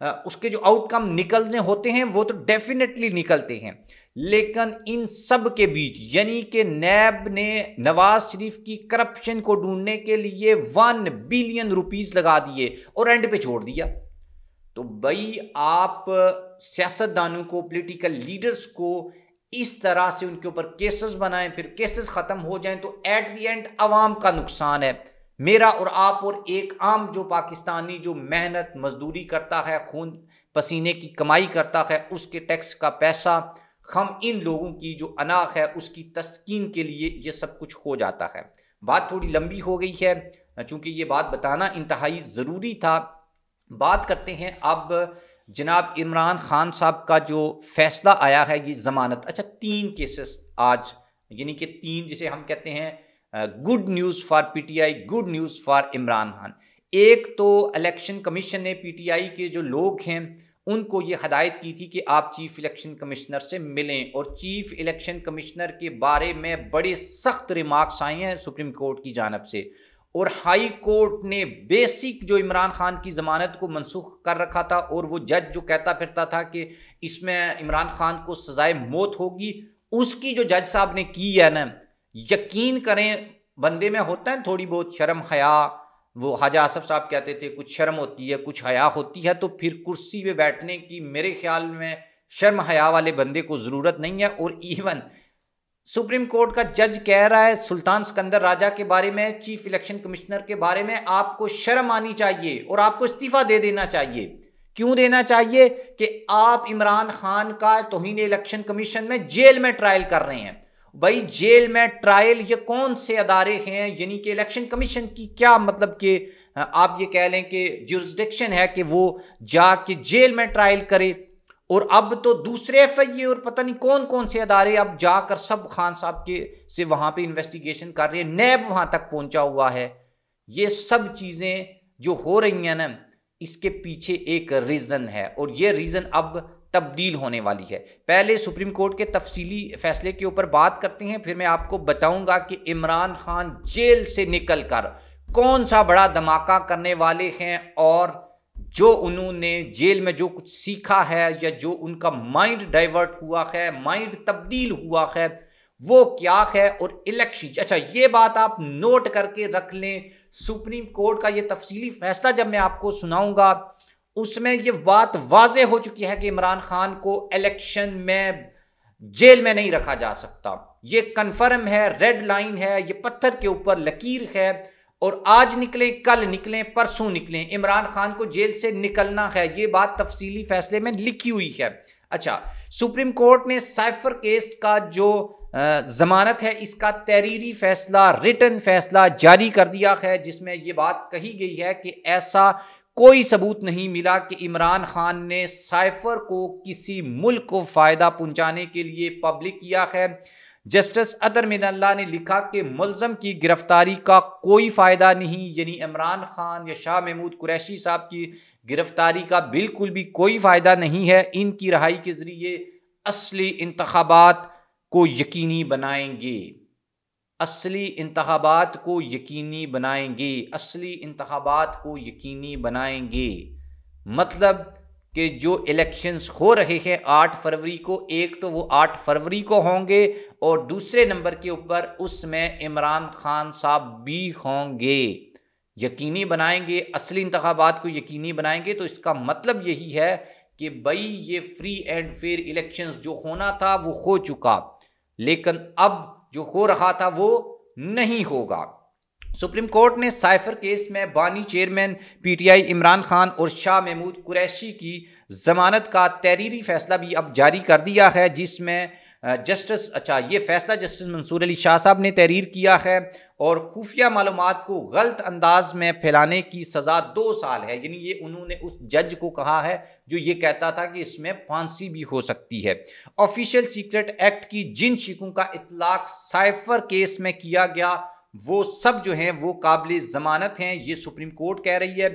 اس کے جو آؤٹ کم نکلنے ہوتے ہیں وہ تو ڈیفینیٹلی نکلتے ہیں، لیکن ان سب کے بیچ یعنی کہ نیب نے نواز شریف کی کرپشن کو ڈھونڈنے کے لیے 1 بلین روپیز لگا دیے اور اینڈ پہ چھوڑ دیا۔ تو بھائی آپ سیاست دانوں کو، پولیٹیکل لیڈرز کو اس طرح سے ان کے اوپر کیسز بنائیں، پھر کیسز ختم ہو جائیں تو ایٹ دی اینڈ عوام کا نقصان ہے، میرا اور آپ اور ایک عام جو پاکستانی جو محنت مزدوری کرتا ہے، خون پسینے کی کمائی کرتا ہے، اس کے ٹیکس کا پیسہ ہم ان لوگوں کی جو اناخ ہے اس کی تسکین کے لیے یہ سب کچھ ہو جاتا ہے۔ بات تھوڑی لمبی ہو گئی ہے چونکہ یہ بات بتانا انتہائی ضروری تھا۔ بات کرتے ہیں اب جناب عمران خان صاحب کا جو فیصلہ آیا ہے یہ ضمانت، اچھا 3 کیسز آج، یعنی کہ 3 جسے ہم کہتے ہیں good news for P T I, good news for Imran Khan. ایک تو الیکشن کمیشن نے پی ٹی آئی کے جو لوگ ہیں ان کو یہ ہدایت کی تھی کہ آپ چیف الیکشن کمشنر سے ملیں، اور چیف الیکشن کمشنر کے بارے میں بڑے سخت ریمارکس آئے ہیں سپریم کورٹ کی جانب سے، اور ہائی کورٹ نے بیسک جو عمران خان کی ضمانت کو منسوخ کر رکھا تھا، اور وہ جج جو کہتا پھرتا تھا کہ اس میں عمران خان کو سزائے موت ہوگی، اس کی جو جج صاحب نے کی ہے نا، یقین کریں بندے میں ہوتا ہے تھوڑی بہت شرم حیا، وہ حاجہ آصف صاحب کہتے تھے کچھ شرم ہوتی ہے کچھ حیا ہوتی ہے، تو پھر کرسی پہ بیٹھنے کی میرے خیال میں شرم حیا والے بندے کو ضرورت نہیں ہے۔ اور ایون سپریم کورٹ کا جج کہہ رہا ہے سلطان سکندر راجہ کے بارے میں، چیف الیکشن کمشنر کے بارے میں، آپ کو شرم آنی چاہیے اور آپ کو استعفیٰ دے دینا چاہیے۔ کیوں دینا چاہیے؟ کہ آپ عمران خان کا توہین الیکشن کمیشن میں جیل میں ٹرائل کر رہے ہیں۔ بھائی جیل میں ٹرائل یہ کون سے ادارے ہیں؟ یعنی کہ الیکشن کمیشن کی کیا مطلب کہ آپ یہ کہہ لیں کہ جورسڈکشن ہے کہ وہ جا کے جیل میں ٹرائل کرے، اور اب تو دوسرے ایف آئی اے اور پتہ نہیں کون کون سے ادارے اب جا کر سب خان صاحب کے سے وہاں پہ انویسٹیگیشن کر رہے ہیں، نیب وہاں تک پہنچا ہوا ہے۔ یہ سب چیزیں جو ہو رہی ہیں نا، اس کے پیچھے ایک ریزن ہے، اور یہ ریزن اب تبدیل ہونے والی ہے۔ پہلے سپریم کورٹ کے تفصیلی فیصلے کے اوپر بات کرتے ہیں، پھر میں آپ کو بتاؤں گا کہ عمران خان جیل سے نکل کر کون سا بڑا دھماکہ کرنے والے ہیں، اور جو انہوں نے جیل میں جو کچھ سیکھا ہے یا جو ان کا مائنڈ ڈائیورٹ ہوا ہے، مائنڈ تبدیل ہوا ہے، وہ کیا ہے۔ اور الیکشن، اچھا یہ بات آپ نوٹ کر کے رکھ لیں، سپریم کورٹ کا یہ تفصیلی فیصلہ جب میں آپ کو سناؤں گا اس میں یہ بات واضح ہو چکی ہے کہ عمران خان کو الیکشن میں جیل میں نہیں رکھا جا سکتا، یہ کنفرم ہے، ریڈ لائن ہے، یہ پتھر کے اوپر لکیر ہے، اور آج نکلیں کل نکلیں پرسوں نکلیں عمران خان کو جیل سے نکلنا ہے، یہ بات تفصیلی فیصلے میں لکھی ہوئی ہے۔ اچھا سپریم کورٹ نے سائفر کیس کا جو ضمانت ہے اس کا تحریری فیصلہ، ریٹن فیصلہ جاری کر دیا ہے، جس میں یہ بات کہی گئی ہے کہ ایسا کوئی ثبوت نہیں ملا کہ عمران خان نے سائفر کو کسی ملک کو فائدہ پہنچانے کے لیے پبلک کیا ہے۔ جسٹس اطہر من اللہ نے لکھا کہ ملزم کی گرفتاری کا کوئی فائدہ نہیں، یعنی عمران خان یا شاہ محمود قریشی صاحب کی گرفتاری کا بالکل بھی کوئی فائدہ نہیں ہے، ان کی رہائی کے ذریعے اصلی انتخابات کو یقینی بنائیں گے، اصلی انتخابات کو یقینی بنائیں گے، اصلی انتخابات کو یقینی بنائیں گے۔ مطلب کہ جو الیکشنز ہو رہے ہیں 8 فروری کو، ایک تو وہ 8 فروری کو ہوں گے، اور دوسرے نمبر کے اوپر اس میں عمران خان صاحب بھی ہوں گے۔ یقینی بنائیں گے، اصلی انتخابات کو یقینی بنائیں گے، تو اس کا مطلب یہی ہے کہ بھائی یہ فری اینڈ فیئر الیکشنز جو ہونا تھا وہ ہو چکا، لیکن اب جو ہو رہا تھا وہ نہیں ہوگا۔ سپریم کورٹ نے سائفر کیس میں بانی chairman P T I Imran Khan اور شاہ محمود قریشی کی ضمانت کا تحریری فیصلہ بھی اب جاری کر دیا ہے، جس میں یہ فیصلہ جسٹس منصور علی شاہ صاحب نے تحریر کیا ہے، اور خفیہ معلومات کو غلط انداز میں پھیلانے کی سزا 2 سال ہے، یعنی یہ انہوں نے اس جج کو کہا ہے جو یہ کہتا تھا کہ اس میں پھانسی بھی ہو سکتی ہے۔ آفیشیل سیکرٹ ایکٹ کی جن شکوں کا اطلاق سائفر کیس میں کیا گیا وہ سب جو ہیں وہ قابل ضمانت ہیں، یہ سپریم کورٹ کہہ رہی ہے۔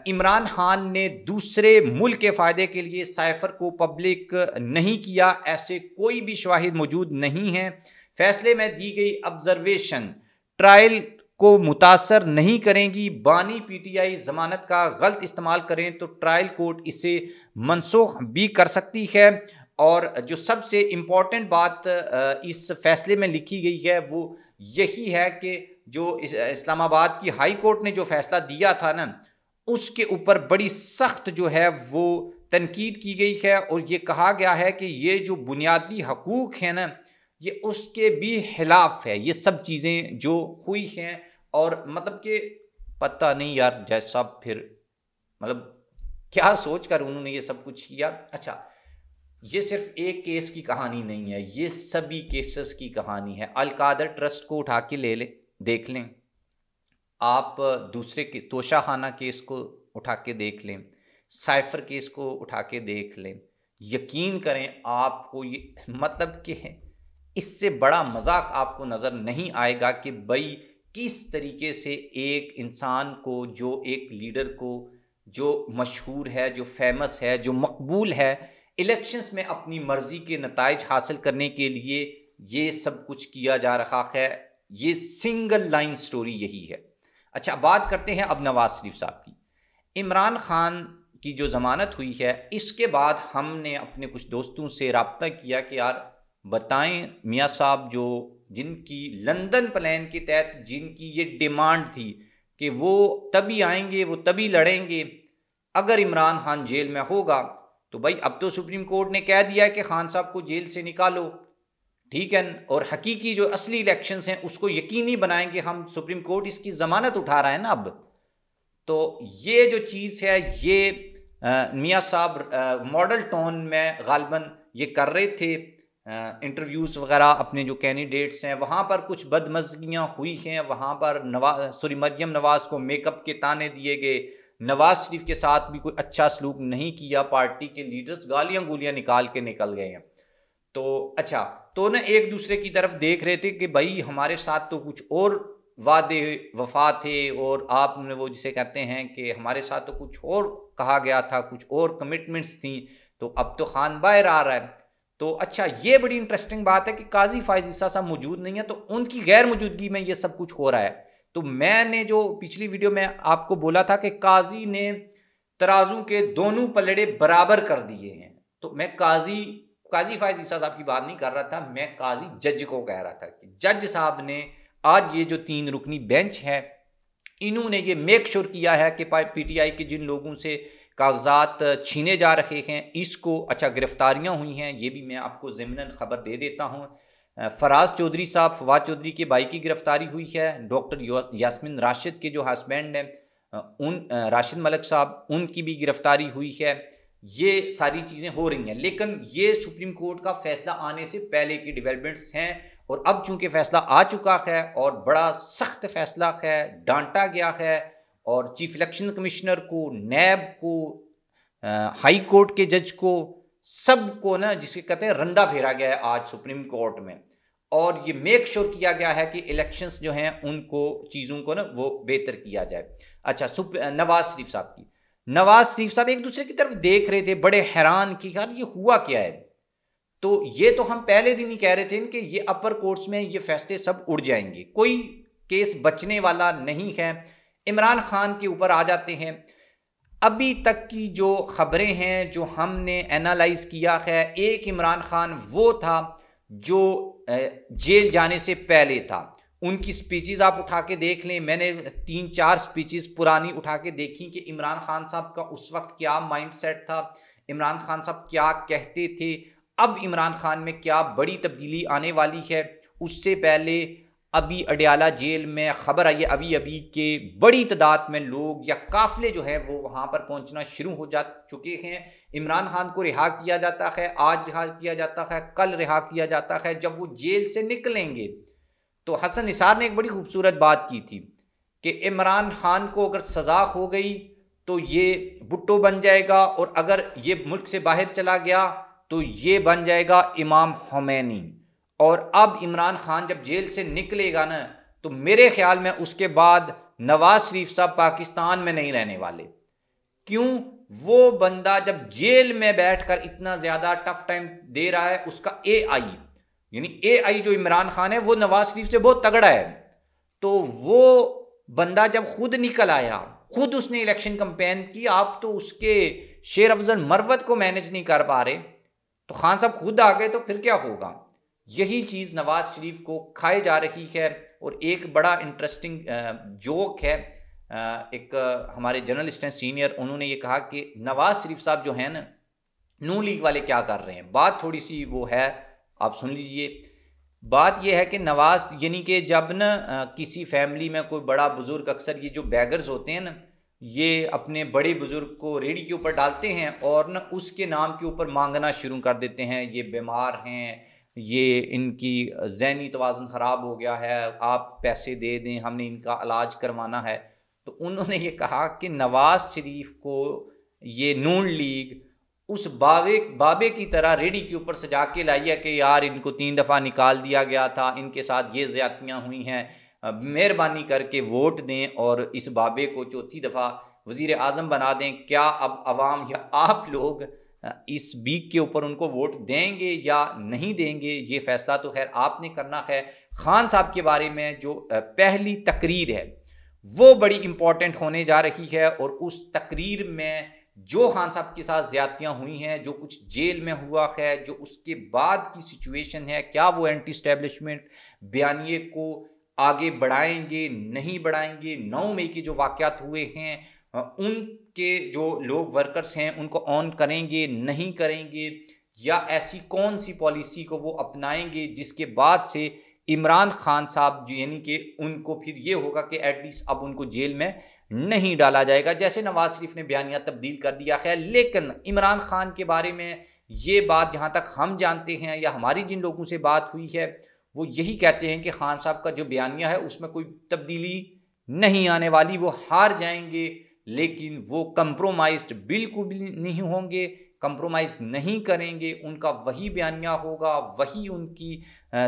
عمران خان نے دوسرے ملک کے فائدے کے لیے سائفر کو پبلک نہیں کیا، ایسے کوئی بھی شواہد موجود نہیں ہیں۔ فیصلے میں دی گئی آبزرویشن ٹرائل کو متاثر نہیں کریں گی۔ بانی پی ٹی آئی ضمانت کا غلط استعمال کریں تو ٹرائل کورٹ اسے منسوخ بھی کر سکتی ہے۔ اور جو سب سے امپورٹنٹ بات اس فیصلے میں لکھی گئی ہے وہ یہی ہے کہ جو اسلام آباد کی ہائی کورٹ نے جو فیصلہ دیا تھا نا، اس کے اوپر بڑی سخت جو ہے وہ تنقید کی گئی ہے، اور یہ کہا گیا ہے کہ یہ جو بنیادی حقوق ہیں نا، یہ اس کے بھی خلاف ہے یہ سب چیزیں جو ہوئی ہیں۔ اور مطلب کہ پتہ نہیں یار جج صاحب پھر مطلب کیا سوچ کر انہوں نے یہ سب کچھ کیا۔ اچھا، یہ صرف ایک کیس کی کہانی نہیں ہے، یہ سبھی کیسز کی کہانی ہے۔ القادر ٹرسٹ کو اٹھا کے دیکھ لیں آپ، دوسرے کے توشہ خانہ کیس کو اٹھا کے دیکھ لیں، سائفر کیس کو اٹھا کے دیکھ لیں، یقین کریں آپ کو یہ مطلب کہ اس سے بڑا مذاق آپ کو نظر نہیں آئے گا کہ بھائی کس طریقے سے ایک انسان کو، جو ایک لیڈر کو، جو مشہور ہے، جو فیمس ہے، جو مقبول ہے، الیکشنز میں اپنی مرضی کے نتائج حاصل کرنے کے لیے یہ سب کچھ کیا جا رہا ہے۔ یہ سنگل لائن سٹوری یہی ہے۔ اچھا، بات کرتے ہیں اب نواز شریف صاحب کی۔ عمران خان کی جو ضمانت ہوئی ہے، اس کے بعد ہم نے اپنے کچھ دوستوں سے رابطہ کیا کہ یار بتائیں میاں صاحب، جو جن کی لندن پلان کے تحت جن کی یہ ڈیمانڈ تھی کہ وہ تبھی آئیں گے، وہ تبھی لڑیں گے اگر عمران خان جیل میں ہوگا، تو بھائی اب تو سپریم کورٹ نے کہہ دیا کہ خان صاحب کو جیل سے نکالو، ٹھیک ہے، اور حقیقی جو اصلی الیکشنز ہیں اس کو یقینی بنائیں گے ہم، سپریم کورٹ اس کی ضمانت اٹھا رہا ہے نا اب۔ تو یہ جو چیز ہے یہ میاں صاحب ماڈل ٹون میں غالباً یہ کر رہے تھے، انٹرویوز وغیرہ اپنے جو کینڈیڈیٹس ہیں وہاں پر کچھ بدمزگیاں ہوئی ہیں، وہاں پر مریم نواز کو میک اپ کے تانے دیے گئے، نواز شریف کے ساتھ بھی کوئی اچھا سلوک نہیں کیا، پارٹی کے لیڈرز گالیاں گولیاں نکال کے نکل گئے ہیں۔ تو اچھا، تو نا ایک دوسرے کی طرف دیکھ رہے تھے کہ بھائی ہمارے ساتھ تو کچھ اور وعدے وفا تھے، اور آپ نے وہ جسے کہتے ہیں کہ ہمارے ساتھ تو کچھ اور کہا گیا تھا، کچھ اور کمٹمنٹس تھیں، تو اب تو خان باہر آ رہا ہے۔ تو اچھا، یہ بڑی انٹرسٹنگ بات ہے کہ قاضی فائز عیسیٰ صاحب موجود نہیں ہیں، تو ان کی غیر موجودگی میں یہ سب کچھ ہو رہا ہے۔ تو میں نے جو پچھلی ویڈیو میں آپ کو بولا تھا کہ قاضی نے ترازو کے دونوں پلڑے برابر کر دیے ہیں، تو میں قاضی فائز عیسیٰ صاحب کی بات نہیں کر رہا تھا، میں قاضی جج کو کہہ رہا تھا کہ جج صاحب نے آج یہ جو 3 رکنی بینچ ہے، انہوں نے یہ میک شور کیا ہے کہ پی ٹی آئی کے جن لوگوں سے کاغذات چھینے جا رہے ہیں اس کو، اچھا گرفتاریاں ہوئی ہیں، یہ بھی میں آپ کو ضمناً خبر دے دیتا ہوں۔ فراز چودھری صاحب، فواد چودھری کے بھائی کی گرفتاری ہوئی ہے، ڈاکٹر یاسمین راشد کے جو ہسبینڈ ہیں راشد ملک صاحب، ان کی بھی گرفتاری ہوئی ہے۔ یہ ساری چیزیں ہو رہی ہیں، لیکن یہ سپریم کورٹ کا فیصلہ آنے سے پہلے کی ڈیولپمنٹس ہیں، اور اب چونکہ فیصلہ آ چکا ہے اور بڑا سخت فیصلہ ہے، ڈانٹا گیا ہے، اور چیف الیکشن کمشنر کو، نیب کو، ہائی کورٹ کے جج کو، سب کو نا جسے کہتے ہیں رندہ پھیرا گیا ہے آج سپریم کورٹ میں، اور یہ میک شور کیا گیا ہے کہ الیکشنز جو ہیں ان کو، چیزوں کو نا وہ بہتر کیا جائے۔ اچھا، نواز شریف صاحب ایک دوسرے کی طرف دیکھ رہے تھے بڑے حیران کہ یار یہ ہوا کیا ہے۔ تو یہ تو ہم پہلے دن ہی کہہ رہے تھے کہ یہ اپر کورٹس میں یہ فیصلے سب اڑ جائیں گے، کوئی کیس بچنے والا نہیں ہے۔ عمران خان کے اوپر آ جاتے ہیں۔ ابھی تک کی جو خبریں ہیں جو ہم نے اینالائز کیا ہے، ایک عمران خان وہ تھا جو جیل جانے سے پہلے تھا، ان کی سپیچز آپ اٹھا کے دیکھ لیں، میں نے 3-4 سپیچز پرانی اٹھا کے دیکھی کہ عمران خان صاحب کا اس وقت کیا مائنڈ سیٹ تھا، عمران خان صاحب کیا کہتے تھے، اب عمران خان میں کیا بڑی تبدیلی آنے والی ہے۔ اس سے پہلے ابھی اڈیالہ جیل میں خبر آئی ہے ابھی کہ بڑی تعداد میں لوگ یا قافلے جو ہے وہ وہاں پر پہنچنا شروع ہو چکے ہیں۔ عمران خان کو رہا کیا جاتا ہے، آج رہا کیا جاتا ہے، کل رہا کیا جاتا ہے۔ جب وہ جیل سے نکلیں گے تو حسن نثار نے ایک بڑی خوبصورت بات کی تھی کہ عمران خان کو اگر سزا ہو گئی تو یہ بھٹو بن جائے گا، اور اگر یہ ملک سے باہر چلا گیا تو یہ بن جائے گا امام خمینی۔ اور اب عمران خان جب جیل سے نکلے گا نا تو میرے خیال میں اس کے بعد نواز شریف صاحب پاکستان میں نہیں رہنے والے۔ کیوں؟ وہ بندہ جب جیل میں بیٹھ کر اتنا زیادہ ٹف ٹائم دے رہا ہے، اس کا اے آئی جو عمران خان ہے وہ نواز شریف سے بہت تگڑا ہے، تو وہ بندہ جب خود نکل آیا، خود اس نے الیکشن کمپین کی، آپ تو اس کے شیر افضل مروت کو مینج نہیں کر پا رہے، تو خان صاحب خود آ گئے تو پھر کیا ہوگا؟ یہی چیز نواز شریف کو کھائے جا رہی ہے۔ اور ایک بڑا انٹرسٹنگ جوک ہے، ایک ہمارے جرنلسٹ ہیں سینئر، انہوں نے یہ کہا کہ نواز شریف صاحب جو ہیں نا، نون لیگ والے کیا کر رہے ہیں، بات تھوڑی سی وہ ہے، آپ سن لیجئے۔ بات یہ ہے کہ نواز، یعنی کہ جب نا کسی فیملی میں کوئی بڑا بزرگ، اکثر یہ جو بیگرز ہوتے ہیں نا، یہ اپنے بڑے بزرگ کو ریڑھی کے اوپر ڈالتے ہیں اور نا اس کے نام کے اوپر مانگنا شروع کر دیتے ہیں، یہ بیمار ہیں، یہ ان کی ذہنی توازن خراب ہو گیا ہے، آپ پیسے دے دیں، ہم نے ان کا علاج کروانا ہے۔ تو انہوں نے یہ کہا کہ نواز شریف کو یہ نون لیگ اس بابے کی طرح ریڑھی کے اوپر سجا کے لائی ہے کہ یار ان کو 3 دفعہ نکال دیا گیا تھا، ان کے ساتھ یہ زیادتیاں ہوئی ہیں، مہربانی کر کے ووٹ دیں اور اس بابے کو 4تھی دفعہ وزیر اعظم بنا دیں۔ کیا اب عوام یا آپ لوگ اس بیک کے اوپر ان کو ووٹ دیں گے یا نہیں دیں گے؟ یہ فیصلہ تو خیر آپ نے کرنا ہے۔ خان صاحب کے بارے میں جو پہلی تقریر ہے وہ بڑی امپورٹنٹ ہونے جا رہی ہے، اور اس تقریر میں جو خان صاحب کے ساتھ زیادتیاں ہوئی ہیں، جو کچھ جیل میں ہوا ہے، جو اس کے بعد کی سچویشن ہے، کیا وہ اینٹی اسٹیبلشمنٹ بیانیے کو آگے بڑھائیں گے، نہیں بڑھائیں گے؟ 9 مئی کے جو واقعات ہوئے ہیں ان کے جو لوگ ورکرز ہیں ان کو آن کریں گے، نہیں کریں گے، یا ایسی کون سی پالیسی کو وہ اپنائیں گے جس کے بعد سے عمران خان صاحب جو، یعنی کہ ان کو پھر یہ ہوگا کہ ایٹ لیسٹ اب ان کو جیل میں نہیں ڈالا جائے گا، جیسے نواز شریف نے بیانیہ تبدیل کر دیا ہے۔ لیکن عمران خان کے بارے میں یہ بات جہاں تک ہم جانتے ہیں یا ہماری جن لوگوں سے بات ہوئی ہے وہ یہی کہتے ہیں کہ خان صاحب کا جو بیانیہ ہے اس میں کوئی تبدیلی نہیں آنے والی، وہ ہار جائیں گے لیکن وہ کمپرومائزڈ بالکل بھی نہیں ہوں گے، کمپرومائز نہیں کریں گے، ان کا وہی بیانیہ ہوگا، وہی ان کی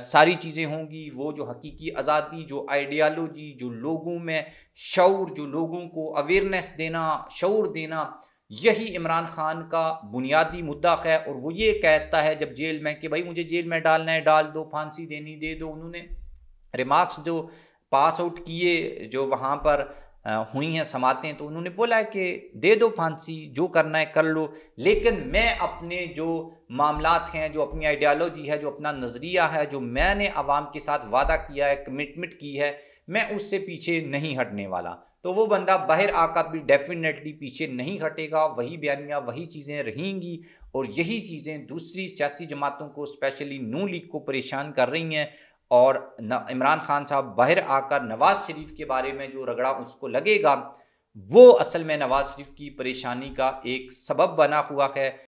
ساری چیزیں ہوں گی۔ وہ جو حقیقی آزادی، جو آئیڈیالوجی، جو لوگوں میں شعور، جو لوگوں کو اویئرنیس دینا، شعور دینا، یہی عمران خان کا بنیادی مدعا ہے۔ اور وہ یہ کہتا ہے جب جیل میں کہ بھائی مجھے جیل میں ڈالنا ہے ڈال دو، پھانسی دینی دے دو۔ انہوں نے ریمارکس جو پاس آؤٹ کیے جو وہاں پر ہوئی ہیں سماعتیں، تو انہوں نے بولا ہے کہ دے دو پھانسی، جو کرنا ہے کر لو، لیکن میں اپنے جو معاملات ہیں، جو اپنی آئیڈیالوجی ہے، جو اپنا نظریہ ہے، جو میں نے عوام کے ساتھ وعدہ کیا ہے، کمٹمنٹ کی ہے، میں اس سے پیچھے نہیں ہٹنے والا۔ تو وہ بندہ باہر آ کر بھی ڈیفینیٹلی پیچھے نہیں ہٹے گا، وہی بیانیہ، وہی چیزیں رہیں گی، اور یہی چیزیں دوسری سیاسی جماعتوں کو، اسپیشلی نون لیگ کو پریشان کر رہی ہیں۔ اور عمران خان صاحب باہر آ کر نواز شریف کے بارے میں جو رگڑا اس کو لگے گا، وہ اصل میں نواز شریف کی پریشانی کا ایک سبب بنا ہوا ہے۔